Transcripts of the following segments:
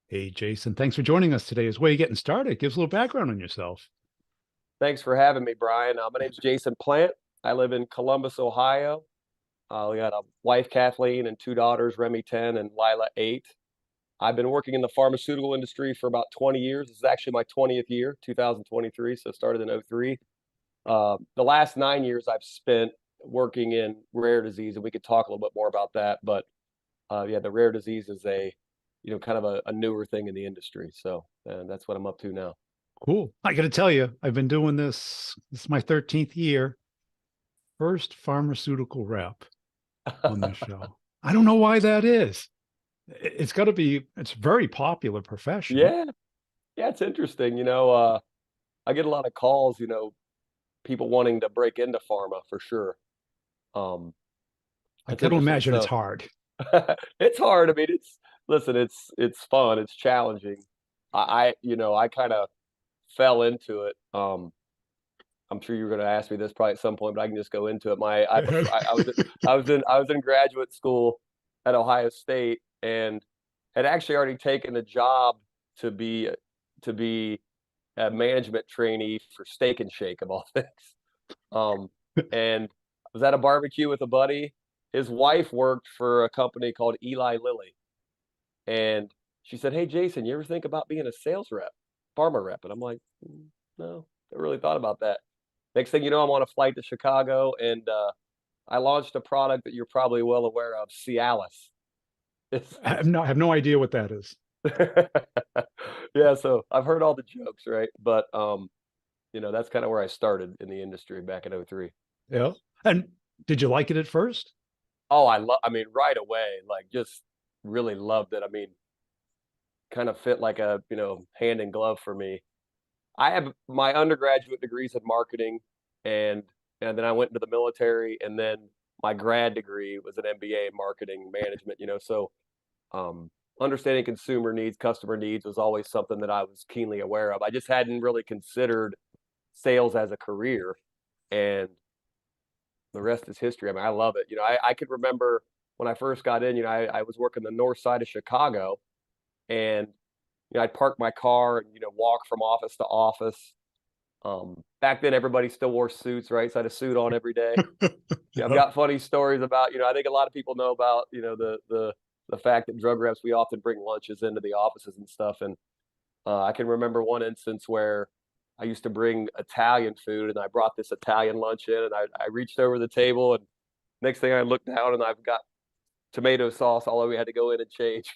Hey, Jason, thanks for joining us today. As way of getting started, give us a little background on yourself. Thanks for having me, Brian. My name's Jason Plant. I live in Columbus, Ohio. We got a wife, Kathleen, and two daughters, Remy 10 and Lila 8. I've been working in the pharmaceutical industry for about 20 years. This is actually my 20th year, 2023, so started in '03. The last 9 years I've spent working in rare disease, and we could talk a little bit more about that. But yeah, the rare disease is kind of a newer thing in the industry. So that's what I'm up to now. Cool. I got to tell you, I've been doing this. This is my 13th year, first pharmaceutical rep on this show. I don't know why that is. It's got to be, it's a very popular profession. Yeah, yeah, it's interesting. I get a lot of calls, people wanting to break into pharma for sure. Um, I it's got to interesting. imagine it's So hard. it's hard. I mean, listen, it's fun, it's challenging. I kind of fell into it. I'm sure you're going to ask me this probably at some point, but I can just go into it. I was in graduate school at Ohio State and had actually already taken a job to be a management trainee for Steak and Shake of all things. Um, and I was at a barbecue with a buddy. His wife worked for a company called Eli Lilly, and she said, "Hey, Jason, you ever think about being a sales rep, pharma rep?" And I'm like, No, I really thought about that." Next thing you know, I'm on a flight to Chicago, and I launched a product that you're probably well aware of, Cialis. It's, it's I have no idea what that is. yeah, so I've heard all the jokes, right? But that's kind of where I started in the industry back in '03. Yeah. And did you like it at first? Oh, I mean, right away, like just really loved it. I mean, kind of fit like a, hand in glove for me. I have my undergraduate degrees in marketing, and then I went into the military, and then my grad degree was an MBA in marketing management, so um understanding consumer needs, customer needs was always something that I was keenly aware of. I just hadn't really considered sales as a career, and the rest is history. I mean, I love it. I could remember when I first got in, I was working the north side of Chicago, and I'd park my car and walk from office to office. Back then, everybody still wore suits, right? So I had a suit on every day. Yeah, I've Yeah. got funny stories about. I think a lot of people know about the fact that drug reps, we often bring lunches into the offices and stuff. And I can remember one instance where I used to bring Italian food, and I brought this Italian lunch in, and I reached over the table, and next thing I looked down, and I've got tomato sauce. Although we had to go in and change,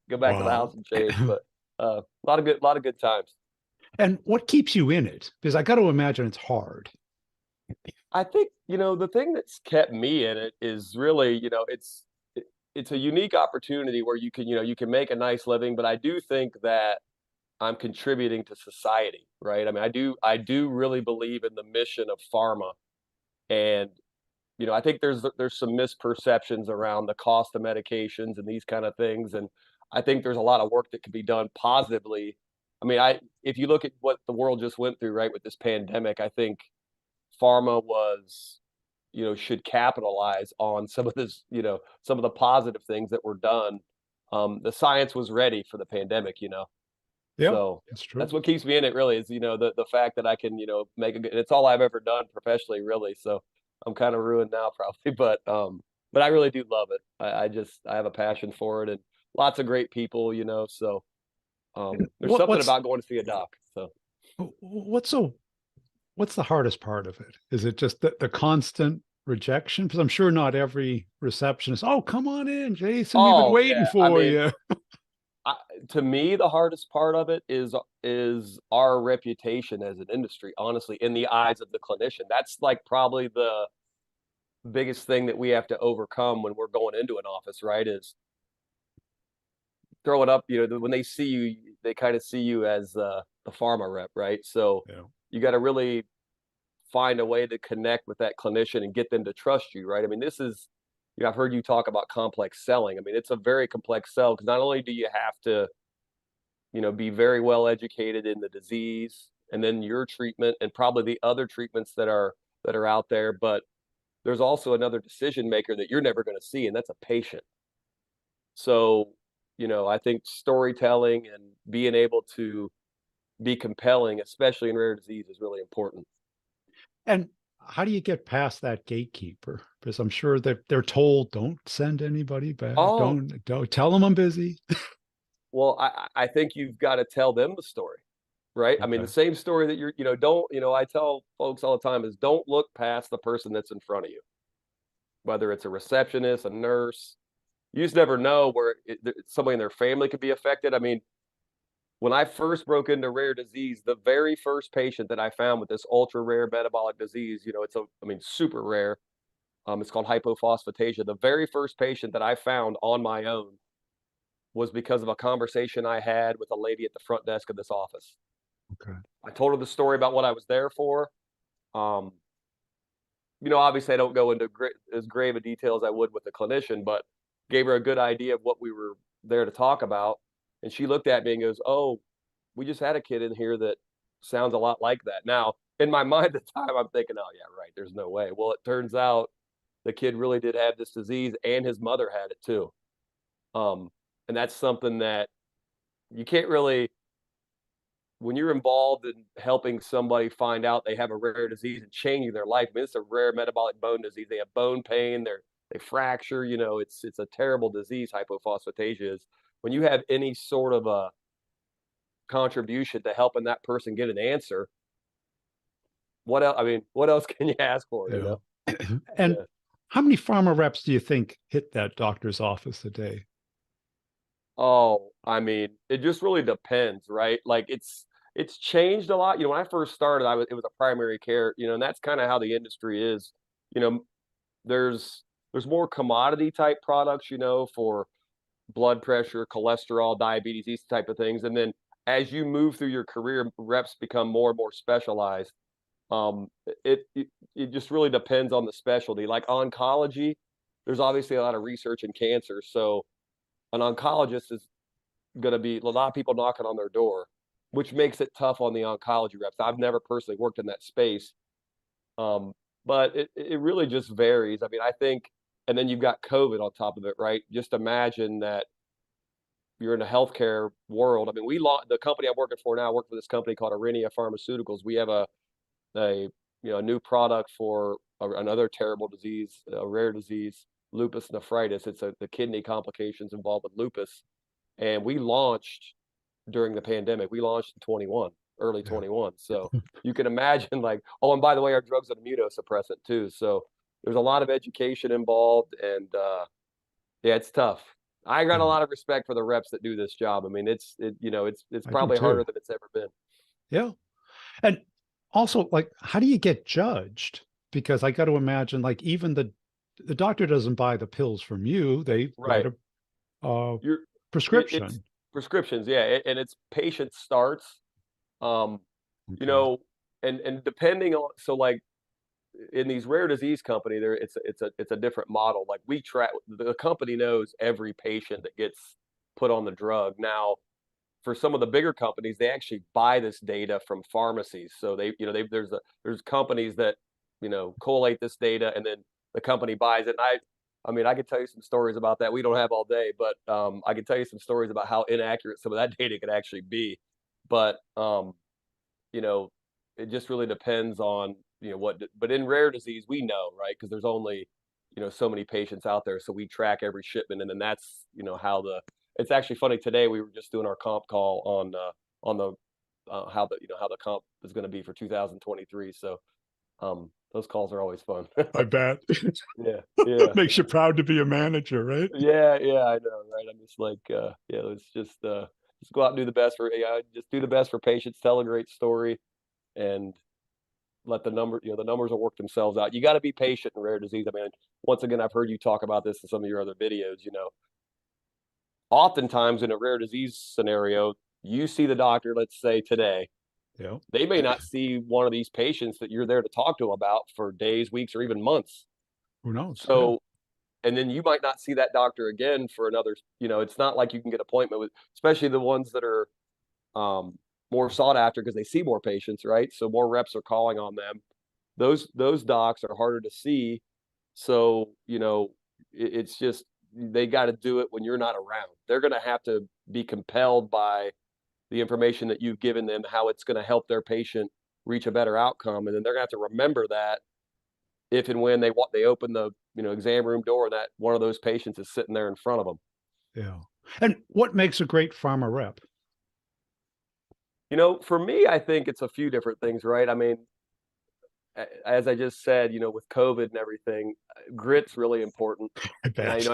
go back to the house Wow. and change. But a lot of good times. And what keeps you in it? Because I got to imagine it's hard. I think, the thing that's kept me in it is really, it's a unique opportunity where you can make a nice living, but I do think that I'm contributing to society, right? I mean, I do really believe in the mission of pharma, and I think there's some misperceptions around the cost of medications and these kind of things, and I think there's a lot of work that could be done positively. I mean, I if you look at what the world just went through, right, with this pandemic, I think pharma should capitalize on some of this, some of the positive things that were done. The science was ready for the pandemic, Yeah, so it's that's true. what keeps me in it. Really, is the fact that I can make a good. It's all I've ever done professionally, really. So I'm kind of ruined now, probably, but I really do love it. I have a passion for it, and lots of great people, So there's What something what's about going to see a doc. So. what's so what's the hardest part of it? Is it just the constant rejection? Because I'm sure not every receptionist, oh, come on in, Jason, we've been Oh waiting yeah, I for mean, you. I, to me, the hardest part of it is our reputation as an industry. Honestly, in the eyes of the clinician, that's like probably the biggest thing that we have to overcome when we're going into an office. Right? Is throw it up. When they see you, they kind of see you as the pharma rep, right? So Yeah. you got to really find a way to connect with that clinician and get them to trust you, right? I mean, this is. I've heard you talk about complex selling. I mean, it's a very complex sell because not only do you have to be very well educated in the disease and then your treatment and probably the other treatments that are out there, but there's also another decision maker that you're never going to see, and that's a patient. So I think storytelling and being able to be compelling, especially in rare disease, is really important. And how do you get past that gatekeeper? Because I'm sure that they're told, don't send anybody back. Oh, Don't tell them I'm busy. well, I think you've got to tell them the story, right? I mean, the Okay. same story that don't, I tell folks all the time is don't look past the person that's in front of you, whether it's a receptionist, a nurse. You just never know where somebody in their family could be affected. I mean, when I first broke into rare disease, the very first patient that I found with this ultra rare metabolic disease, I mean, super rare. It's called hypophosphatasia. The very first patient that I found on my own was because of a conversation I had with a lady at the front desk of this office. Okay. I told her the story about what I was there for. Um, obviously I don't go into as grave a detail as I would with a clinician, but gave her a good idea of what we were there to talk about. And she looked at me and goes, "Oh, we just had a kid in here that sounds a lot like that." Now, in my mind at the time, I'm thinking, "Oh yeah, right. There's no way." Well, it turns out the kid really did have this disease, and his mother had it too. Um, and that's something that you can't really, when you're involved in helping somebody find out they have a rare disease and changing their life. I mean, it's a rare metabolic bone disease. They have bone pain. They fracture. It's a terrible disease. Hypophosphatasia is. When you have any sort of a contribution to helping that person get an answer, what else? I mean, what else can you ask for? Yeah. And Yeah. how many pharma reps do you think hit that doctor's office a day? Oh, I mean, it just really depends, right? Like it's changed a lot. When I first started, it was a primary care, and that's kind of how the industry is. You know, there's there's more commodity type products, for blood pressure, cholesterol, diabetes, these type of things. And then as you move through your career, reps become more and more specialized. Um, it just really depends on the specialty. Like oncology, there's obviously a lot of research in cancer, so an oncologist is going to be a lot of people knocking on their door, which makes it tough on the oncology reps. I've never personally worked in that space, um, but it really just varies. I mean, I think, and then you've got COVID on top of it, right? Just imagine that you're in a healthcare world. I mean, the company I'm working for now. I work for this company called Arenia Pharmaceuticals. We have a a new product for another terrible disease, a rare disease, lupus nephritis. It's the kidney complications involved with lupus, and we launched during the pandemic. We launched in 21, early Yeah. 21. So you can imagine, like, oh, and by the way, our drug's an immunosuppressant too. So there's a lot of education involved, and yeah, it's tough. I got a Yeah. lot of respect for the reps that do this job. I mean, it's I do probably harder too. than it's ever been. Yeah. And also, like, how do you get judged? Because I got to imagine, like, even the doctor doesn't buy the pills from you; they write Right. a You're it's prescription. prescriptions, yeah, and it's patient starts. Um, you Okay. know, and depending on, so like in these rare disease company, there it's a different model. Like we track, the company knows every patient that gets put on the drug. Now, for some of the bigger companies, they actually buy this data from pharmacies. So there's companies that collate this data, and then the company buys it. And I mean, I could tell you some stories about that. We don't have all day, but I can tell you some stories about how inaccurate some of that data could actually be. But you know, it just really depends on But in rare disease, we know, right? Because there's only so many patients out there, so we track every shipment, and then that's how the. It's actually funny today. We were just doing our comp call on the how the comp is going to be for 2023. So those calls are always fun. I bet. Yeah, yeah, Makes you proud to be a manager, right? yeah, yeah. I know, right? I'm just like, yeah. Let's just go out and do the best for, just do the best for patients. Tell a great story, and let the numbers will work themselves out. You got to be patient in rare disease. I mean, once again, I've heard you talk about this in some of your other videos. Oftentimes in a rare disease scenario, you see the doctor, let's say today, Yeah. they may not see one of these patients that you're there to talk to about for days, weeks, or even months. Who knows? Yeah. So, and then you might not see that doctor again for another, it's not like you can get appointment with, especially the ones that are um, more sought after because they see more patients, right? So more reps are calling on them. Those docs are harder to see. So, it's just they got to do it when you're not around. They're going to have to be compelled by the information that you've given them, how it's going to help their patient reach a better outcome, and then they're going to have to remember that if and when they open the exam room door and that one of those patients is sitting there in front of them. Yeah. And what makes a great pharma rep? For me, I think it's a few different things, right? I mean, as I just said, with COVID and everything, grit's really important. I And bet.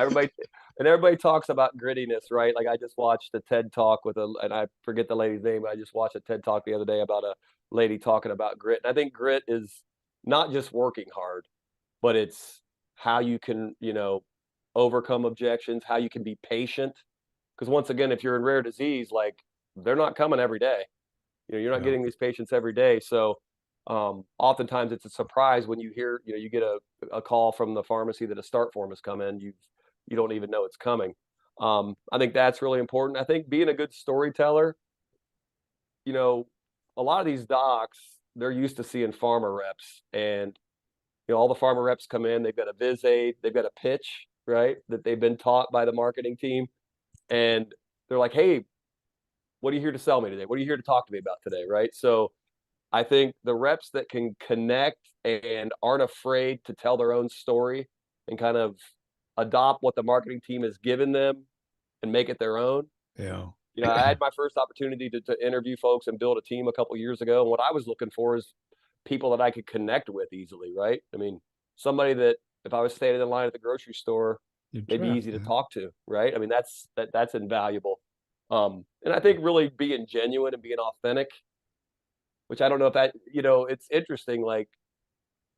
everybody talks about grittiness, right? Like I just watched a TED talk and I forget the lady's name, but I just watched a TED talk the other day about a lady talking about grit. And I think grit is not just working hard, but it's how you can, overcome objections, how you can be patient. Because once again, if you're in rare disease, like they're not coming every day. You're not Yeah. getting these patients every day. So oftentimes it's a surprise when you hear, you get a call from the pharmacy that a start form has come in. You don't even know it's coming. I think that's really important. I think being a good storyteller, you know, a lot of these docs, they're used to seeing pharma reps, and all the pharma reps come in, they've got a viz aid, they've got a pitch, right? That they've been taught by the marketing team. And they're like, hey, what are you here to sell me today? What are you here to talk to me about today? Right. So I think the reps that can connect and aren't afraid to tell their own story and kind of adopt what the marketing team has given them and make it their own. Yeah. I had my first opportunity to interview folks and build a team a couple years ago. And what I was looking for is people that I could connect with easily, right? I mean, somebody that if I was standing in line at the grocery store, You they'd be draft easy to that. talk to, right? I mean, that's invaluable. And I think really being genuine and being authentic, which I don't know if that, it's interesting. Like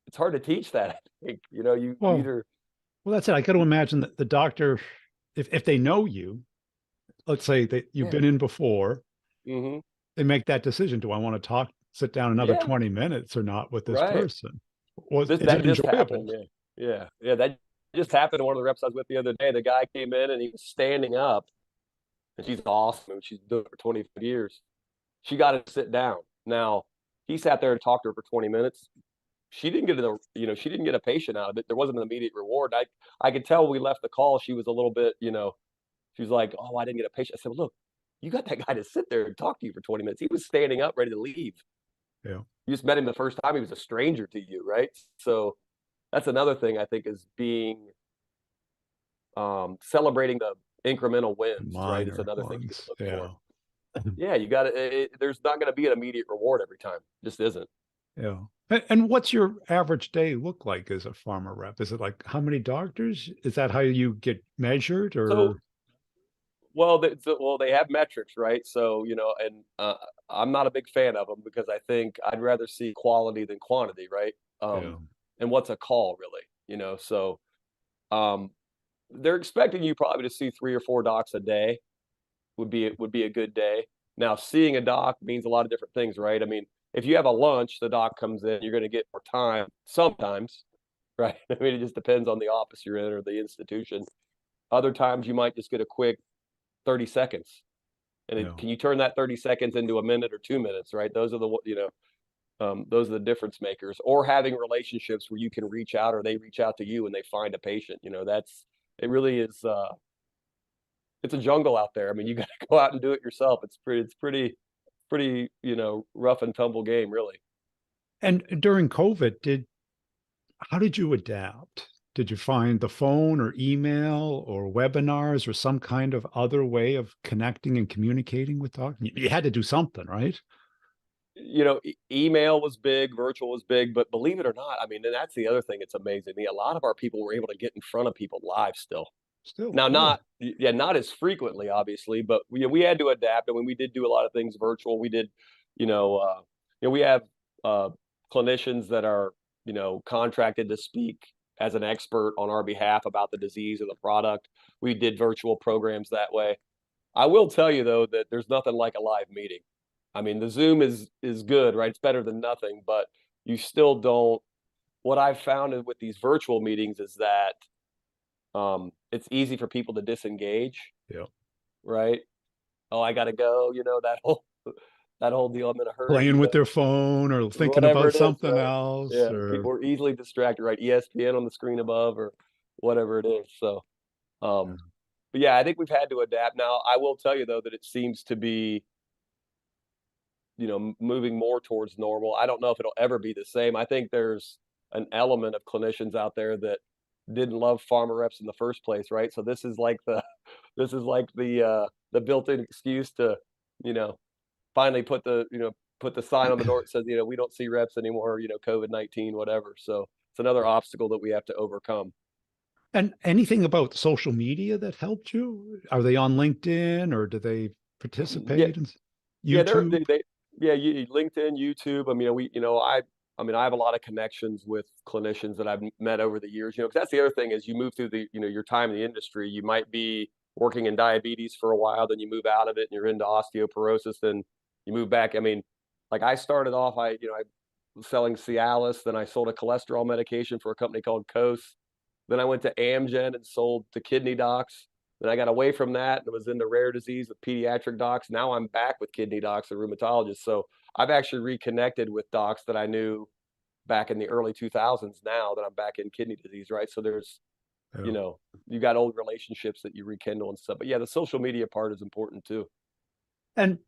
it's hard to teach that. I think, you Well, either, well, that's it. I got to imagine that the doctor, if they know you, let's say that you've yeah, been in before, hmm they make that decision. Do I want to sit down another yeah, 20 minutes or not with this right. person? Is That it just enjoyable? happened. Yeah. That just happened to one of the reps I was with the other day. The guy came in and he was standing up, and she's awesome. She's doing it for 25 years. She got to sit down. Now he sat there and talked to her for 20 minutes. She didn't get a patient out of it. There wasn't an immediate reward. I could tell when we left the call, she was a little bit, she was like, oh, I didn't get a patient. I said, well, look, you got that guy to sit there and talk to you for 20 minutes. He was standing up ready to leave. Yeah. You just met him the first time. He was a stranger to you, right? So that's another thing I think is being celebrating the incremental wins, right? It's Minor another thing you got to ones. look Yeah. for. Yeah, you got to. There's not going to be an immediate reward every time. Just isn't. Yeah. And what's your average day look like as a pharma rep? Is it like how many doctors? Is that how you get measured So, or? they have metrics, right? So, and I'm not a big fan of them because I think I'd rather see quality than quantity, right? Yeah. And what's a call really, So, um, they're expecting you probably to see 3 or 4 docs a day would be a good day. Now, seeing a doc means a lot of different things, right? I mean, if you have a lunch, the doc comes in, you're going to get more time sometimes, right? I mean, it just depends on the office you're in or the institution. Other times, you might just get a quick 30 seconds. And Yeah. can you turn that 30 seconds into a minute or 2 minutes, right? Those are those are the difference makers. Or having relationships where you can reach out or they reach out to you and they find a patient. It really is. It's a jungle out there. I mean, you got to go out and do it yourself. Pretty, rough and tumble game, really. And during COVID, how did you adapt? Did you find the phone or email or webinars or some kind of other way of connecting and communicating with doctors? You had to do something, right? Email was big, virtual was big, but believe it or not, I mean, and that's the other thing. It's amazing. A lot of our people were able to get in front of people live still. Still, Now, really? not as frequently, obviously, but we had to adapt. And when we did do a lot of things virtual, we did, we have uh, clinicians that are, contracted to speak as an expert on our behalf about the disease and the product. We did virtual programs that way. I will tell you though that there's nothing like a live meeting. I mean, the Zoom is good, right? It's better than nothing, but you still don't. What I've found with these virtual meetings is that it's easy for people to disengage, Yeah. right? Oh, I gotta go, that whole deal. I'm in a hurry, Playing with their phone or thinking whatever about it is, something right? else Yeah, or people are easily distracted, right? ESPN on the screen above or whatever it is. So But yeah, I think we've had to adapt. Now, I will tell you though that it seems to be, moving more towards normal. I don't know if it'll ever be the same. I think there's an element of clinicians out there that didn't love pharma reps in the first place, right? So this is like the this is like the built-in excuse to, you know, finally put the sign on the door that says, we don't see reps anymore, COVID-19, whatever. So it's another obstacle that we have to overcome. And anything about social media that helped you? Are they on LinkedIn or do they Yeah, participate in yeah, YouTube? yeah, LinkedIn, YouTube. I mean, I have a lot of connections with clinicians that I've met over the years. Because that's the other thing is you move through your time in the industry. You might be working in diabetes for a while, then you move out of it and you're into osteoporosis, then you move back. I mean, like I started off, I was selling Cialis, then I sold a cholesterol medication for a company called Coast. Then I went to Amgen and sold to kidney docs. Then I got away from that and was into rare disease with pediatric docs. Now I'm back with kidney docs and rheumatologists. So I've actually reconnected with docs that I knew back in the early 2000s now that I'm back in kidney disease, right? So there's, Oh. you got old relationships that you rekindle and stuff. But yeah, the social media part is important too. And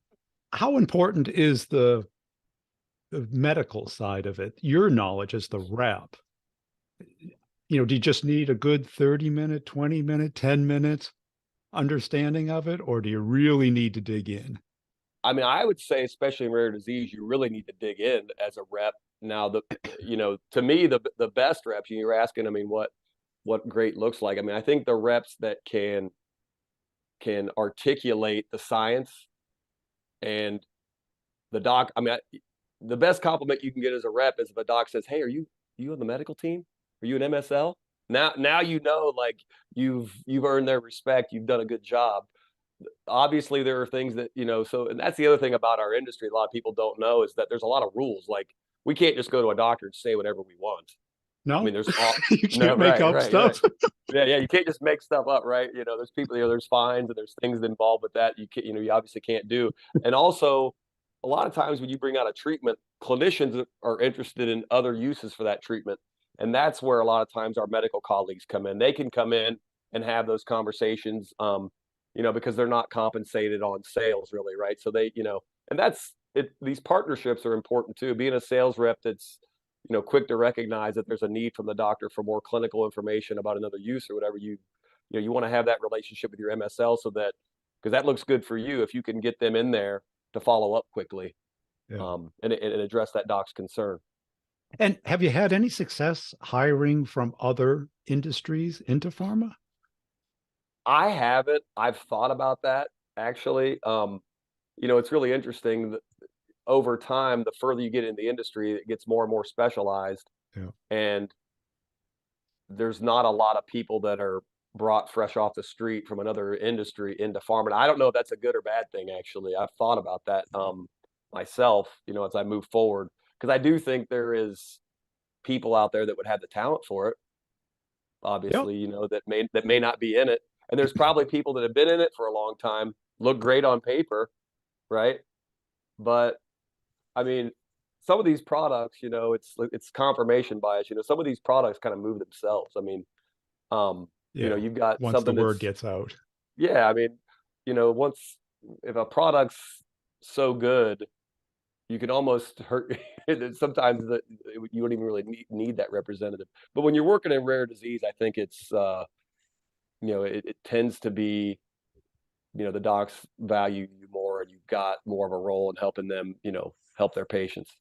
how important is the medical side of it? Your knowledge as the rep, do you just need a good 30-minute, 20-minute, 10-minute understanding of it, or do you really need to dig in? I mean, I would say, especially in rare disease, you really need to dig in as a rep. Now, to me, the best reps, you're asking, I mean, what great looks like. I mean, I think the reps that can articulate the science and the doc. I mean, the best compliment you can get as a rep is if a doc says, "Hey, are you on the medical team? Are you an MSL?" Now like you've earned their respect. You've done a good job. Obviously, there are things that So, and that's the other thing about our industry. A lot of people don't know is that there's a lot of rules. Like we can't just go to a doctor and say whatever we want. I mean, No, there's all you no, can't make up right. stuff. Yeah, yeah, you can't just make stuff up, right? There's people, there's fines and there's things involved with that you obviously can't do. And also, a lot of times when you bring out a treatment, clinicians are interested in other uses for that treatment. And that's where a lot of times our medical colleagues come in. They can come in and have those conversations, because they're not compensated on sales really, right? So and that's it. These partnerships are important too. Being a sales rep that's quick to recognize that there's a need from the doctor for more clinical information about another use or whatever, you want to have that relationship with your MSL so that because that looks good for you if you can get them in there to follow up quickly, Yeah. and address that doc's concern. And have you had any success hiring from other industries into pharma? I haven't. I've thought about that actually. It's really interesting that over time, the further you get in the industry, it gets more and more specialized, Yeah. and there's not a lot of people that are brought fresh off the street from another industry into pharma. And I don't know if that's a good or bad thing, actually. I've thought about that myself, as I move forward, because I do think there is people out there that would have the talent for it, Yep. obviously, that may not be in it. And there's probably people that have been in it for a long time, look great on paper, right? But I mean, some of these products, it's confirmation bias. Some of these products kind of move themselves. I mean, Yeah. you've got Once the something word that's gets out. yeah. I mean, once if a product's so good, you can almost hurt. Sometimes you don't even really need that representative. But when you're working in rare disease, I think it's it tends to be the docs value you more, and you've got more of a role in helping them help their patients.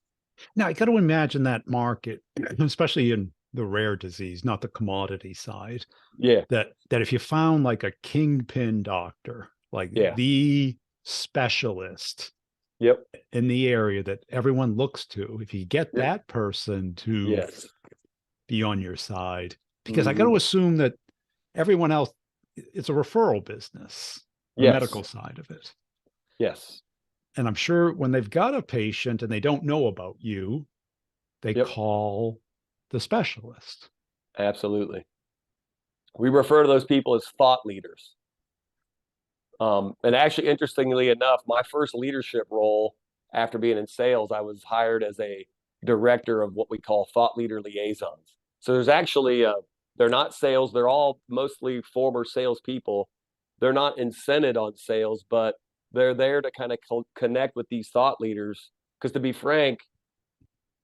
Now, I got to imagine that market, especially in the rare disease, not the commodity side, Yeah, that if you found like a kingpin doctor, like yeah, the specialist yep, in the area that everyone looks to, if you get yep, that person to yes, be on your side, because I got hmm, to assume that everyone else, it's a referral business, the yes, medical side of it. yes, And I'm sure when they've got a patient and they don't know about you, they yep, call the specialist. absolutely. We refer to those people as thought leaders. And actually, interestingly enough, my first leadership role after being in sales, I was hired as a director of what we call thought leader liaisons. So there's actually They're not sales. They're all mostly former salespeople. They're not incented on sales, but they're there to kind of connect with these thought leaders. Because to be frank,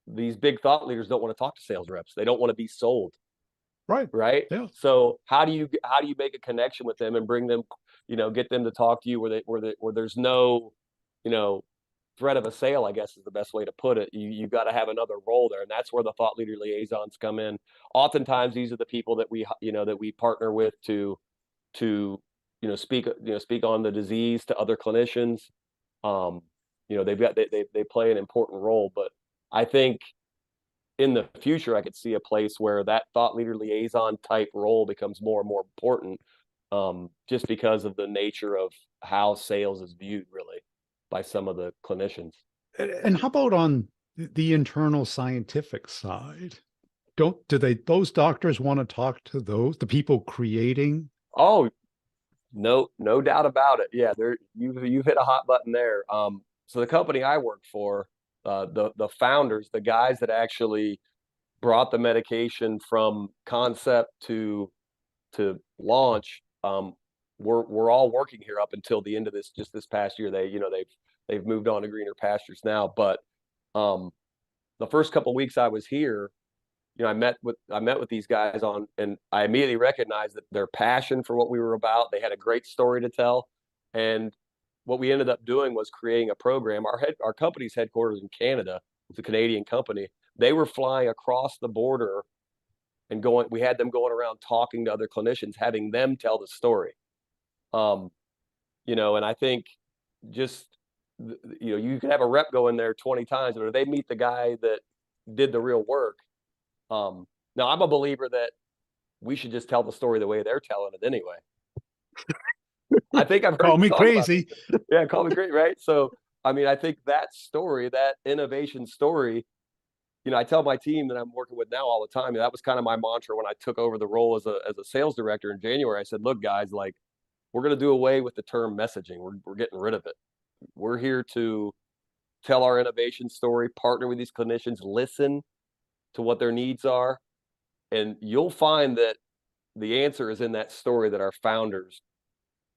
these big thought leaders don't want to talk to sales reps. They don't want to be sold, Right. right? Yeah. So how do you make a connection with them and bring them, get them to talk to you where there's no, you know, threat of a sale, I guess is the best way to put it. You've got to have another role there, and that's where the thought leader liaisons come in. Oftentimes, these are the people that we partner with to speak on the disease to other clinicians. Um, they play an important role, but I think in the future, I could see a place where that thought leader liaison type role becomes more and more important, just because of the nature of how sales is viewed, really, by some of the clinicians. And how about on the internal scientific side? Those doctors want to talk to the people creating? Oh, no doubt about it. Yeah, you've hit a hot button there. So the company I work for, the founders, the guys that actually brought the medication from concept to launch, we're all working here up until the end of this past year. They've moved on to greener pastures now. But the first couple of weeks I was here, I met with these guys and I immediately recognized that their passion for what we were about. They had a great story to tell, and what we ended up doing was creating a program. Our company's headquarters in Canada. It's a Canadian company. They were flying across the border and we had them going around talking to other clinicians, having them tell the story. And I think just, you can have a rep go in there 20 times, but if they meet the guy that did the real work. Now I'm a believer that we should just tell the story the way they're telling it anyway. I think I've heard Call you me talk crazy. about it. Yeah, call me crazy, right? So, I mean, I think that story, that innovation story, I tell my team that I'm working with now all the time. And that was kind of my mantra when I took over the role as a sales director in January. I said, look, guys, like, we're going to do away with the term messaging. We're getting rid of it. We're here to tell our innovation story, partner with these clinicians, listen to what their needs are. And you'll find that the answer is in that story that our founders,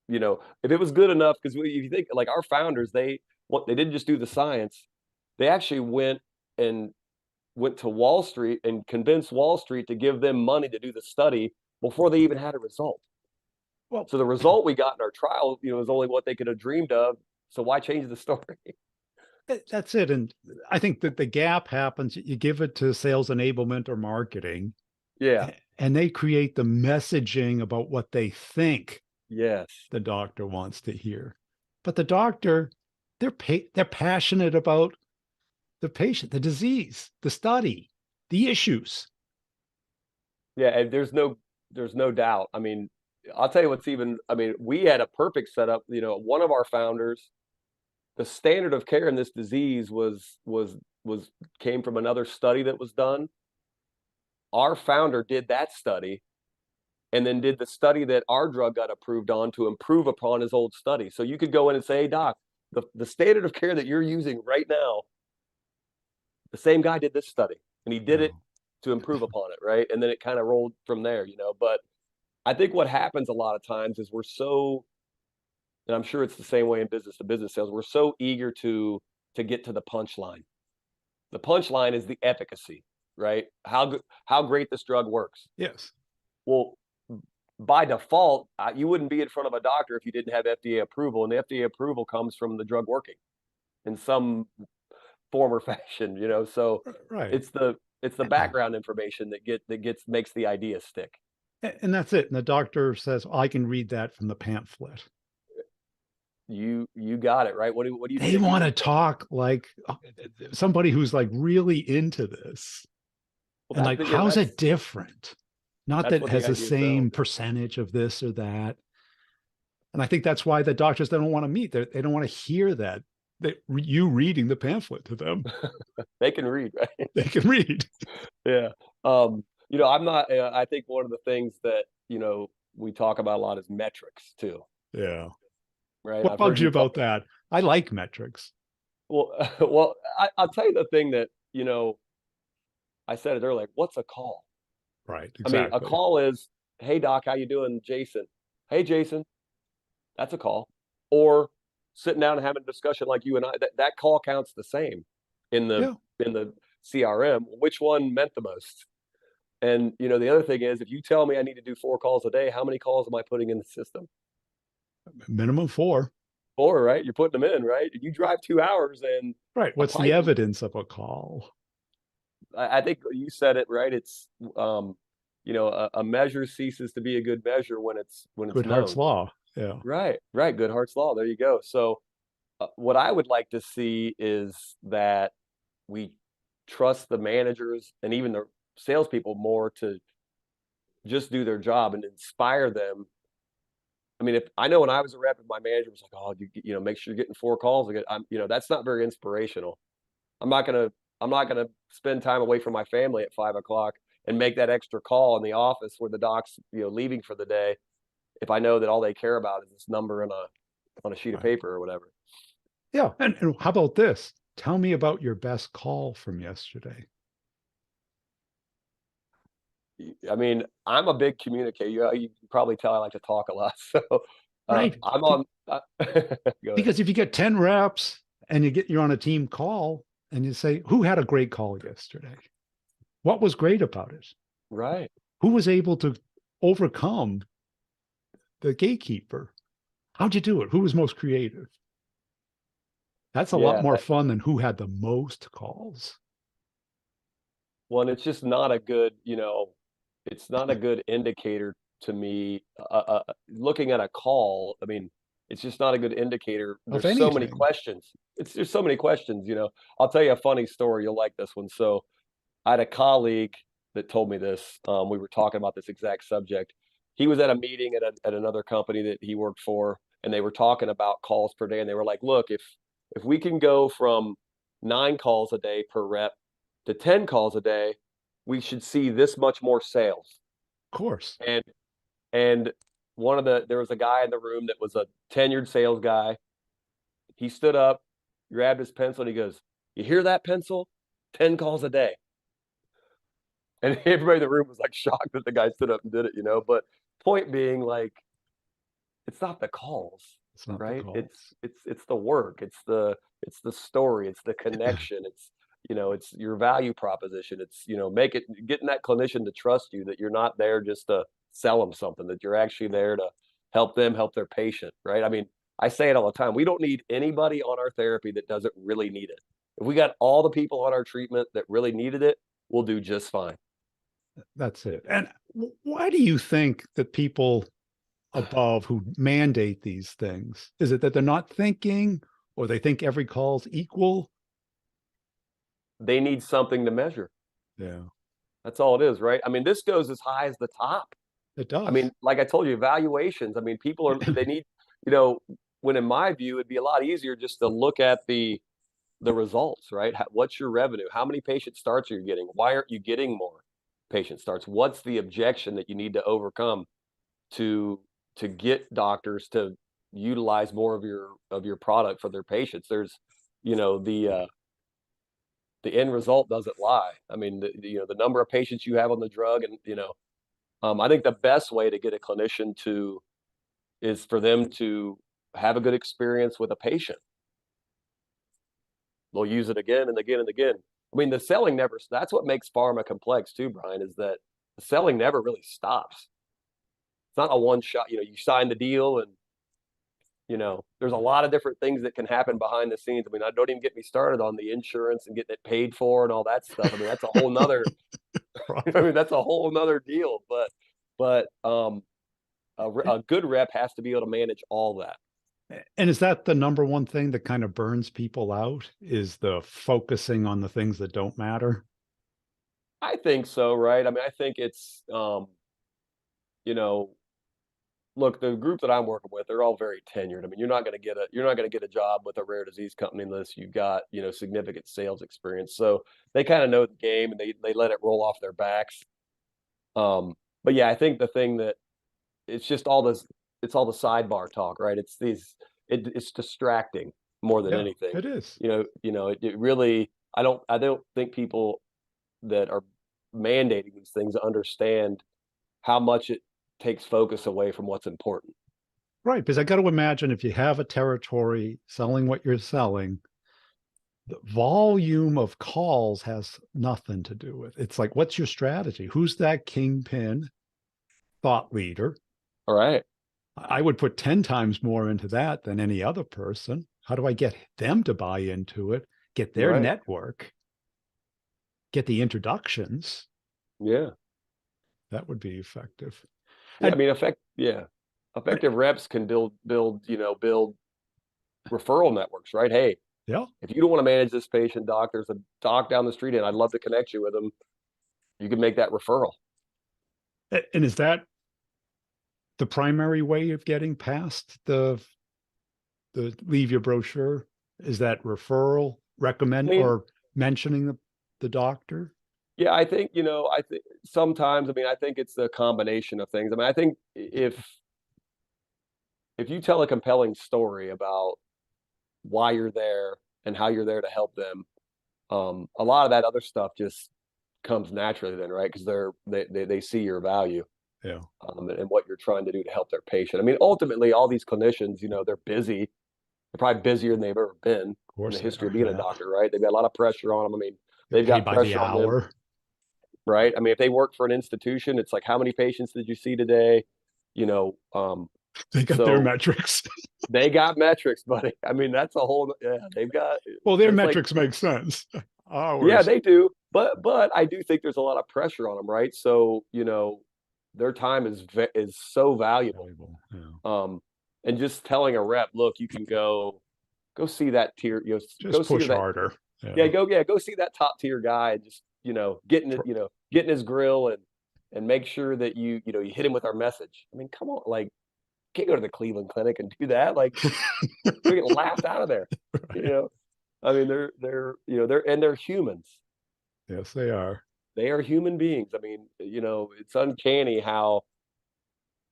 if it was good enough, because if you think like our founders, they didn't just do the science, they actually went to Wall Street and convinced Wall Street to give them money to do the study before they even had a result. Well, So the result we got in our trial, is only what they could have dreamed of. So why change the story? that's it. And I think that the gap happens. You give it to sales enablement or marketing, Yeah. and they create the messaging about what they think Yes. the doctor wants to hear. But the doctor, they're passionate about the patient, the disease, the study, the issues. Yeah, and there's no doubt. I mean, I'll tell you we had a perfect setup. One of our founders, the standard of care in this disease came from another study that was done. Our founder did that study and then did the study that our drug got approved on to improve upon his old study. So you could go in and say, hey, doc, the standard of care that you're using right now, the same guy did this study and he did it to improve upon it, right? And then it kind of rolled from there, But I think what happens a lot of times is and I'm sure it's the same way in business to business sales, we're so eager to get to the punchline. The punchline is the efficacy, right? How great this drug works. Yes. Well, by default, you wouldn't be in front of a doctor if you didn't have FDA approval, and the FDA approval comes from the drug working in some form or fashion, So Right. it's the background information that makes the idea stick. And that's it. And the doctor says, I can read that from the pamphlet. You got it, right? What do you They want to talk like somebody who's like really into this. Well, And like, how's it different? Not that it has the same percentage of this or that. And I think that's why the doctors, they don't want to meet. They don't want to hear that you reading the pamphlet to them. They can read, right? They can read. Yeah. I'm not, I think one of the things that, we talk about a lot is metrics too. Yeah. Right. What bugs you about that? I like metrics. Well, I'll tell you the thing that, I said it earlier, what's a call? Right. I mean, a Exactly. call is, "Hey, doc, how you doing, Jason?" "Hey, Jason." That's a call. Or sitting down and having a discussion like you and I, that call counts the same in the Yeah. in the CRM. Which one meant the most? And the other thing is, if you tell me I need to do 4 calls a day, how many calls am I putting in the system? Minimum 4. 4, right? You're putting them in, right? You drive 2 hours and Right. a What's the pipe. evidence of a call? I think you said it right. It's a measure ceases to be a good measure when it's Goodhart's known. law. Yeah. Right, right. Goodhart's law. There you go. So what I would like to see is that we trust the managers and even the salespeople more to just do their job and inspire them. I mean, if I know when I was a rep, and my manager was like, "Oh, make sure you're getting 4 calls." Again, that's not very inspirational. I'm not gonna, I'm not gonna spend time away from my family at 5 o'clock and make that extra call in the office where the doc's, leaving for the day. If I know that all they care about is this number on a sheet of Right. paper or whatever. Yeah. And how about this? Tell me about your best call from yesterday. I mean, I'm a big communicator. You can probably tell I like to talk a lot. So Right. I'm on. Go ahead. Because if you get 10 reps and you're on a team call and you say, who had a great call yesterday? What was great about it? Right. Who was able to overcome the gatekeeper? How'd you do it? Who was most creative? That's a lot Yeah. more fun than who had the most calls. Well, and it's just not a good, it's not a good indicator to me. Looking at a call, I mean, it's just not a good indicator. Of There's so many anything. questions. There's so many questions. I'll tell you a funny story. You'll like this one. So I had a colleague that told me this. We were talking about this exact subject. He was at a meeting at another company that he worked for, and they were talking about calls per day. And they were like, "Look, if we can go from 9 calls a day per rep to 10 calls a day, we should see this much more sales." Of course. And and there was a guy in the room that was a tenured sales guy. He stood up, grabbed his pencil, and he goes, "You hear that pencil? 10 calls a day." And everybody in the room was like shocked that the guy stood up and did it. But point being, like, it's not the calls, It's not the right? It's calls. it's it's the work, it's the story, it's the connection, it's your value proposition. It's getting that clinician to trust you, that you're not there just to sell them something, that you're actually there to help them help their patient, right? I mean, I say it all the time. We don't need anybody on our therapy that doesn't really need it. If we got all the people on our treatment that really needed it, we'll do just fine. That's it. And why do you think that people above who mandate these things, is it that they're not thinking or they think every call's equal? They need something to measure. Yeah, That's all it is, right? I mean, this goes as high as the top. it I mean, does. like I told you, evaluations. I mean, they need, you know, when in my view, it'd be a lot easier just to look at the results, right? What's your revenue? How many patient starts are you getting? Why aren't you getting more patient starts? What's the objection that you need to overcome to to get doctors to utilize more of your product for their patients? There's, you know, the end result doesn't lie. I mean, the number of patients you have on the drug, and I think the best way to get a clinician to is for them to have a good experience with a patient. They'll use it again and again and again. I mean, the selling never. That's what makes pharma complex too, Brian. Is that the selling never really stops. It's not a one shot. You sign the deal, and there's a lot of different things that can happen behind the scenes. I mean, I don't even get me started on the insurance and getting it paid for and all that stuff. I mean, that's a whole nother. Right. I mean, that's a whole nother deal. But a good rep has to be able to manage all that. And is that the number one thing that kind of burns people out, is the focusing on the things that don't matter? I think so, right? I mean, I think it's you know, look, the group that I'm working with, they're all very tenured. I mean, you're not going to get a job with a rare disease company unless you've got, significant sales experience. So they kind of know the game, and they let it roll off their backs. But yeah, I think the thing that it's just all this it's all the sidebar talk, right? It's distracting more than Yeah, anything. it is. It really, I don't think people that are mandating these things understand how much it takes focus away from what's important. Right. Because I got to imagine if you have a territory selling what you're selling, the volume of calls has nothing to do with it. It's like, what's your strategy? Who's that kingpin thought leader? All right. I would put 10 times more into that than any other person. How do I get them to buy into it, get their Right. network, get the introductions? Yeah. That would be effective. Yeah. I And mean, effective reps can build referral networks, right? Hey, yeah. if you don't want to manage this patient, doc, there's a doc down the street and I'd love to connect you with them. You can make that referral. And is that the primary way of getting past the leave your brochure? Is that referral, I recommend, mean, or mentioning the doctor? yeah, I think sometimes, I think it's the combination of things. I think if you tell a compelling story about why you're there and how you're there to help them, a lot of that other stuff just comes naturally then, right? Because they see your value, Yeah, and what you're trying to do to help their patient. I mean, ultimately, all these clinicians, they're busy. They're probably busier than they've ever been of in the course they history of are. being a Yeah. doctor, right? They've got a lot of pressure on them. I mean, Get they've paid got by the pressure on them, hour. right? I mean, if they work for an institution, it's like, how many patients did you see today? You know, They got their so metrics. they got metrics, buddy. I mean, that's a whole, yeah, they've got Well, their just like, metrics make sense. yeah, Ours. they do. But I do think there's a lot of pressure on them, right? So, their time is so valuable. Valuable. Yeah. Um, and just telling a rep, look, you can go see that tier, go Just see push that, harder. Yeah. go see that top tier guy and just, get in his grill and make sure that you hit him with our message. I mean, come on, like, you can't go to the Cleveland Clinic and do that. Like, we get laughed out of there. You Right. know, I mean, they're humans. Yes, they are. They are human beings. I mean, it's uncanny how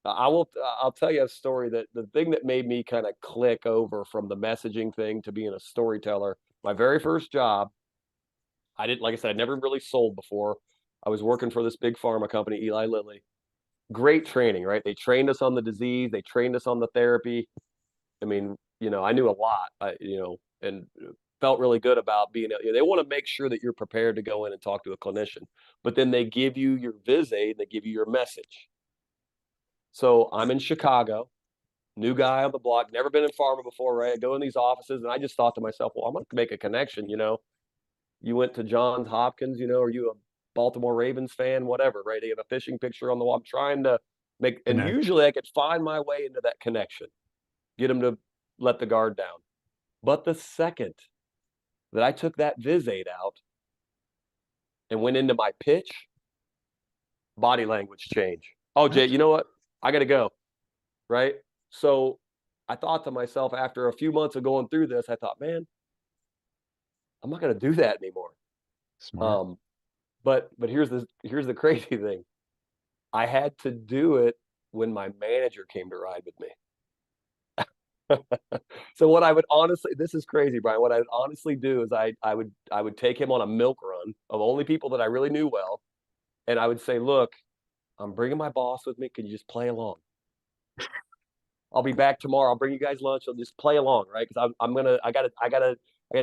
I'll tell you a story that the thing that made me kind of click over from the messaging thing to being a storyteller. My very first job, I didn't, like I said, I never really sold before. I was working for this big pharma company, Eli Lilly. Great training, right? They trained us on the disease, they trained us on the therapy. I mean, I knew a lot, and felt really good about being. They want to make sure that you're prepared to go in and talk to a clinician, but then they give you your visit, they give you your message. So I'm in Chicago, new guy on the block, never been in pharma before, right? I go in these offices, and I just thought to myself, well, I'm going to make a connection. You went to Johns Hopkins, are you a Baltimore Ravens fan? Whatever, right? They have a fishing picture on the wall. I'm trying to make, and Connect. usually I could find my way into that connection, get them to let the guard down. But the second that I took that visit out and went into my pitch, body language change. Oh, Jay, you know what? I got to go. Right. So I thought to myself, after a few months of going through this, I thought, man, I'm not going to do that anymore. Smart. Um, but here's the crazy thing. I had to do it when my manager came to ride with me. So what I would honestly, this is crazy, Brian. What I would honestly do is I would take him on a milk run of only people that I really knew well, and I would say, look, I'm bringing my boss with me. Can you just play along? I'll be back tomorrow. I'll bring you guys lunch. I'll just play along, right? Because I gotta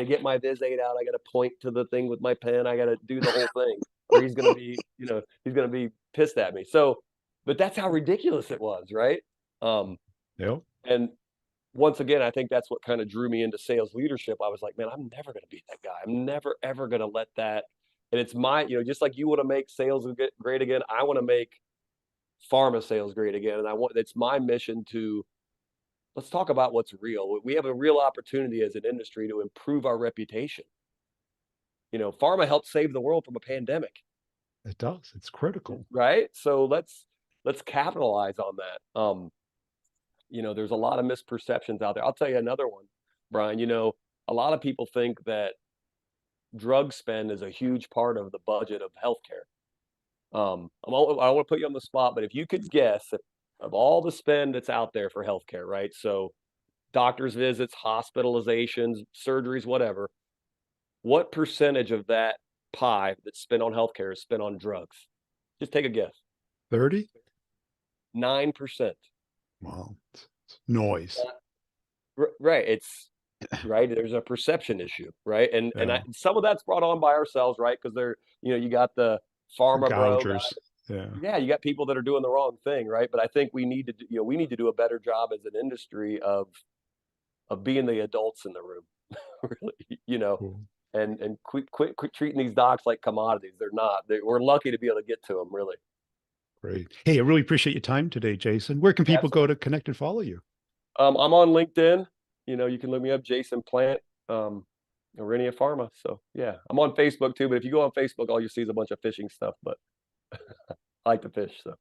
get my Viz 8 out. I gotta point to the thing with my pen. I gotta do the whole thing, or he's gonna be pissed at me. So, but that's how ridiculous it was, right? Um, Yep. and once again, I think that's what kind of drew me into sales leadership. I was like, man, I'm never gonna be that guy. I'm never ever gonna let that. And it's just like you want to make sales great again. I want to make pharma sales great again, and it's my mission to let's talk about what's real. We have a real opportunity as an industry to improve our reputation. Pharma helped save the world from a pandemic, It does. It's critical. right? So let's capitalize on that. There's a lot of misperceptions out there. I'll tell you another one, Brian. A lot of people think that drug spend is a huge part of the budget of healthcare. I want to put you on the spot, but if you could guess of all the spend that's out there for healthcare, right? So doctor's visits, hospitalizations, surgeries, whatever. What percentage of that pie that's spent on healthcare is spent on drugs? Just take a guess. 30? 9%. Well, it's noise. Right. It's right. There's a perception issue, right? And Yeah. some of that's brought on by ourselves, right? Because they're, you got the pharma bro guy. Gougers. Yeah. Yeah, you got people that are doing the wrong thing, right? But I think we need to, we need to do a better job as an industry of being the adults in the room, really, Cool. and quit treating these docs like commodities. They're not. We're lucky to be able to get to them, really. Great. Hey, I really appreciate your time today, Jason. Where can people go Absolutely. to connect and follow you? I'm on LinkedIn. You can look me up, Jason Plant, Orenia Pharma. So yeah, I'm on Facebook too. But if you go on Facebook, all you see is a bunch of fishing stuff. But I like to fish, so.